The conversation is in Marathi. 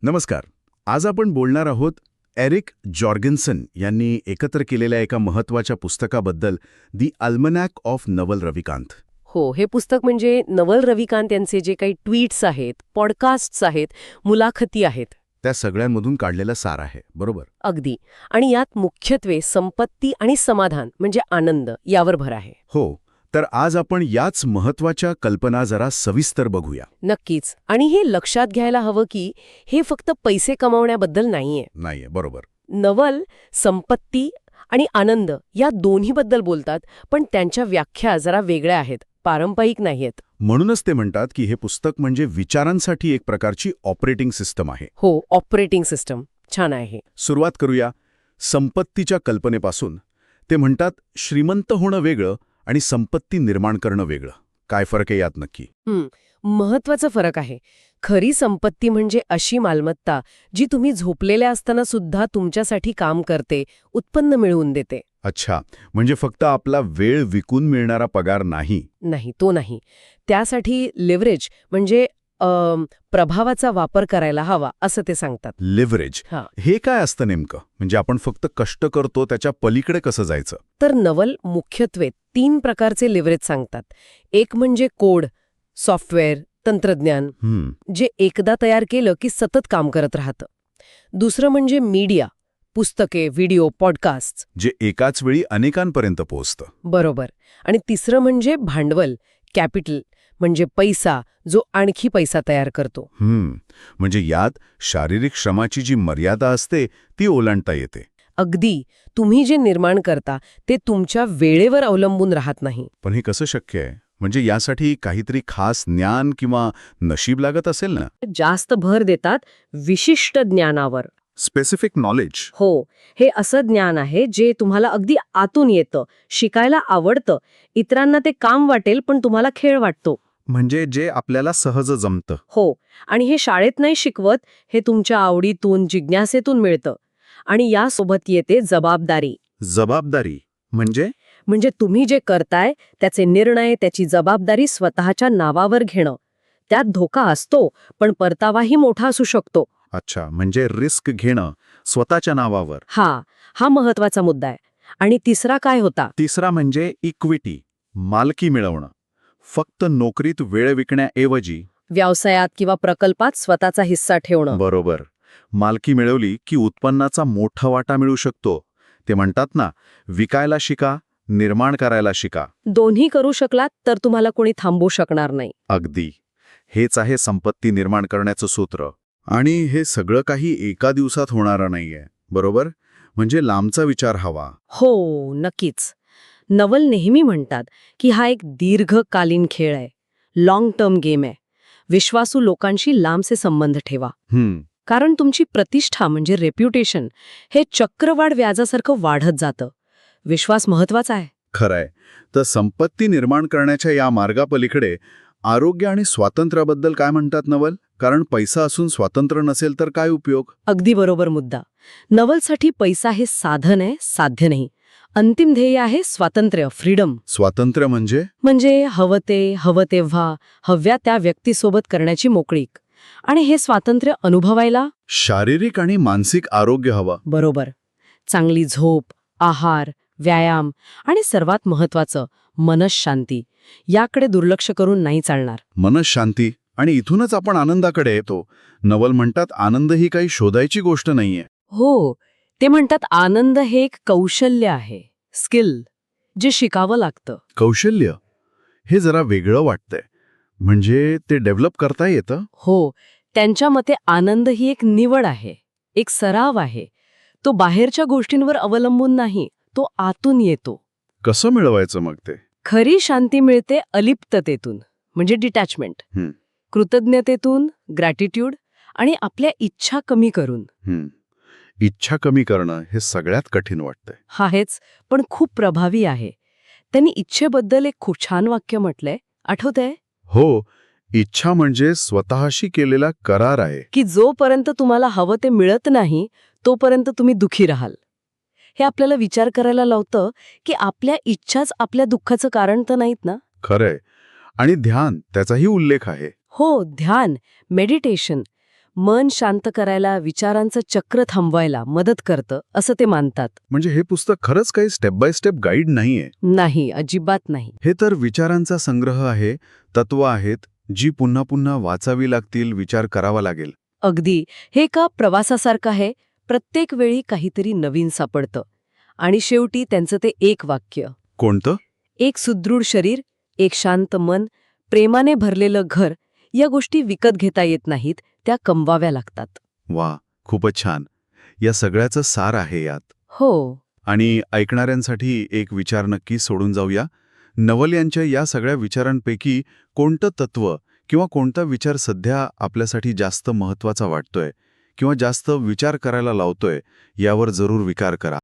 नमस्कार. आज आपण बोलणार आहोत एरिक जॉर्गेन्सन यांनी एकत्र केलेल्या एका महत्त्वाच्या पुस्तकाबद्दल, दी अल्मनॅक ऑफ नवल रविकांत. हो, हे पुस्तक म्हणजे नवल रविकांत यांचे जे काही ट्वीट्स आहेत, पॉडकास्ट्स आहेत, मुलाखती आहेत. त्या सगळ्यांमधून काढलेला सार आहे, बरोबर? अगदी. आणि यात मुख्यत्वे संपत्ती आणि समाधान म्हणजे आनंद यावर भर आहे. हो, तर आज आपण याच महत्त्वाच्या कल्पना जरा सविस्तर बघूया. नक्कीच. आणि हे लक्षात घ्यायला हवं की हे फक्त पैसे कमावण्याबद्दल नाहीये, बरोबर. नवल संपत्ती आणि आनंद या दोन्हीबद्दल बोलतात, पण त्यांच्या व्याख्या जरा वेगळ्या आहेत, पारंपरिक नाहीयेत. म्हणूनच ते म्हणतात की हे पुस्तक म्हणजे विचारांसाठी एक प्रकारची ऑपरेटिंग सिस्टम आहे. हो, ऑपरेटिंग सिस्टम. छान आहे. सुरुवात करूया संपत्तीच्या कल्पनेपासून. ते म्हणतात श्रीमंत होणं वेगळं आणि संपत्ती निर्माण करणं वेगळं. काय फरक आहे यात नक्की? महत्वाचा फरक आहे. खरी संपत्ती म्हणजे अशी मालमत्ता जी तुम्ही झोपलेल्या असताना सुद्धा तुमच्यासाठी काम करते, उत्पन्न मिळवून देते. अच्छा, म्हणजे फक्त आपला वेळ विकून मिळणारा पगार नाही. नाही, तो नाही. त्यासाठी लिव्हरेज म्हणजे प्रभावाचा वापर करायला हवा, असं ते सांगतात. लिव्हरेज हे काय असतं नेमकं? म्हणजे आपण फक्त कष्ट करतो त्याच्या पलीकडे कसं जायचं? तर नवल मुख्यत्वे 3 प्रकारचे लिव्हरेज सांगतात. एक म्हणजे कोड, सॉफ्टवेअर, तंत्रज्ञान, जे एकदा तयार केलं की सतत काम करत राहतं. दुसरं म्हणजे मीडिया, पुस्तके, व्हिडिओ, पॉडकास्ट, जे एकाच वेळी अनेकांपर्यंत पोहोचतं. बरोबर. आणि तिसरं म्हणजे भांडवल, कॅपिटल, म्हणजे पैसा, जो आणखी पैसा तयार करतो. म्हणजे यात शारीरिक श्रमाची जी मर्यादा असते ती ओलांडता येते. अगदी. तुम्ही जे निर्माण करता ते तुमच्या वेळेवर अवलंबून राहत नाही. पण हे कसं शक्य आहे? म्हणजे यासाठी काहीतरी खास ज्ञान किंवा नशीब लागत असेल ना? जास्त भर देतात विशिष्ट ज्ञानावर. Specific knowledge. हो, हे असं ज्ञान आहे जे तुम्हाला अगदी आतून येतं, शिकायला आवडतं, इतरांना ते काम वाटेल पण तुम्हाला खेळ वाटतो. म्हणजे जे आपल्याला सहज जमतं. हो, आणि हे शाळेत नाही शिकवत, हे तुमच्या आवडीतून, जिज्ञासेतून मिळतं. आणि यासोबत येते जबाबदारी. जबाबदारी म्हणजे तुम्ही जे करताय त्याचे निर्णय, त्याची जबाबदारी स्वतःच्या नावावर घेणं. त्यात धोका असतो, पण परतावाही मोठा असू शकतो. अच्छा, म्हणजे रिस्क घेणं स्वतःच्या नावावर. हा महत्वाचा मुद्दा आहे. आणि तिसरा काय होता? तिसरा म्हणजे इक्विटी, मालकी मिळवणं. फक्त नोकरीत वेळ विकण्याऐवजी व्यवसायात किंवा प्रकल्पात स्वतःचा हिस्सा ठेवणं. बरोबर. मालकी मिळवली की उत्पन्नाचा मोठा वाटा मिळू शकतो. ते म्हणतात ना, विकायला शिका, निर्माण करायला शिका. दोन्ही करू शकलात तर तुम्हाला कोणी थांबवू शकणार नाही. अगदी. हेच आहे संपत्ती निर्माण करण्याचं सूत्र. आणि हे सगळं काही एका दिवसात होणारं नाहीये, बरोबर? म्हणजे लांबचा विचार हवा. हो, नक्कीच. नवल नेहमी म्हणतात की हा एक दीर्घकालीन खेळ आहे, लॉंग टर्म गेम आहे. विश्वासू लोकांशी लांबचे संबंध ठेवा. कारण तुमची प्रतिष्ठा म्हणजे रेप्युटेशन हे चक्रवाढ व्याजासारखं वाढत जातं. विश्वास महत्वाचा आहे. खरंय. तर संपत्ती निर्माण करण्याच्या या मार्गापलीकडे आरोग्य आणि स्वातंत्र्याबद्दल काय म्हणतात नवल? कारण पैसा असून स्वातंत्र्य नसेल तर काय उपयोग? अगदी बरोबर मुद्दा. नवलसाठी पैसा हे साधन आहे, साध्य नाही. अंतिम ध्येय आहे स्वातंत्र्य, फ्रीडम. स्वातंत्र्य म्हणजे हवं ते, हवं तेव्हा, हव्या त्या व्यक्तीसोबत करण्याची मोकळीक. आणि हे स्वातंत्र्य अनुभवायला शारीरिक आणि मानसिक आरोग्य हवं. बरोबर. चांगली झोप, आहार, व्यायाम आणि सर्वात महत्वाचं मनःशांती. याकडे दुर्लक्ष करून नाही चालणार. मनःशांती. आणि इथूनच आपण आनंदाकडे येतो. नवल म्हणतात आनंद ही काही शोधायची गोष्ट नाहीये. हो, ते म्हणतात आनंद हे एक कौशल्य आहे, स्किल, जे शिकावं लागतं. कौशल्य हे जरा वेगळं वाटतंय. म्हणजे ते डेव्हलप करता येतं? हो, त्यांच्या मते आनंद ही एक निवड आहे, एक सराव आहे. तो बाहेरच्या गोष्टींवर अवलंबून नाही, तो आतून येतो. कसं मिळवायचं मग ते? खरी शांती मिळते अलिप्ततेतून, म्हणजे डिटॅचमेंट, कृतज्ञतेतून, ग्रॅटिट्यूड, आणि आपल्या इच्छा कमी करून. इच्छा कमी करणं हे सगळ्यात कठीण वाटतंय. हेच, पण खूप प्रभावी आहे. त्यांनी इच्छेबद्दल एक खूप छान वाक्य म्हटलंय, आठवतंय? हो, इच्छा म्हणजे स्वतःशी केलेला करार आहे. की जोपर्यंत तुम्हाला हवं ते मिळत नाही तोपर्यंत तुम्ही दुखी राहाल. हे आपल्याला विचार करायला लावतं की आपल्या इच्छाच आपल्या दुःखाचं कारण तर नाहीत ना. खरंय. आणि ध्यान, त्याचाही उल्लेख आहे. हो, ध्यान, मेडिटेशन, मन शांत करायला, विचारांचं चक्र थांबवायला मदत करतं असं ते मानतात. म्हणजे हे पुस्तक खरंच काही स्टेप बाय स्टेप गाईड नाहीये. नाही, अजिबात नाही. हे तर विचारांचा संग्रह आहे, तत्व आहेत, जी पुन्हा पुन्हा वाचावी लागतील, विचार करावा लागेल. अगदी. हे का प्रवासासारखं आहे, प्रत्येक वेळी काहीतरी नवीन सापडतं. आणि शेवटी त्यांचं ते एक वाक्य, कोणतं? एक सुदृढ शरीर, एक शांत मन, प्रेमाने भरलेलं घर, या गोष्टी विकत घेता येत नाहीत, त्या कमवाव्या लागतात. वा, खूपच छान. या सगळ्याचं सार आहे यात. हो. आणि ऐकणाऱ्यांसाठी एक विचार नक्की सोडून जाऊया. नवल यांच्या या सगळ्या विचारांपैकी कोणतं तत्व किंवा कोणता विचार सध्या आपल्यासाठी जास्त महत्त्वाचा वाटतोय किंवा जास्त विचार करायला लावतोय, यावर जरूर विचार करा.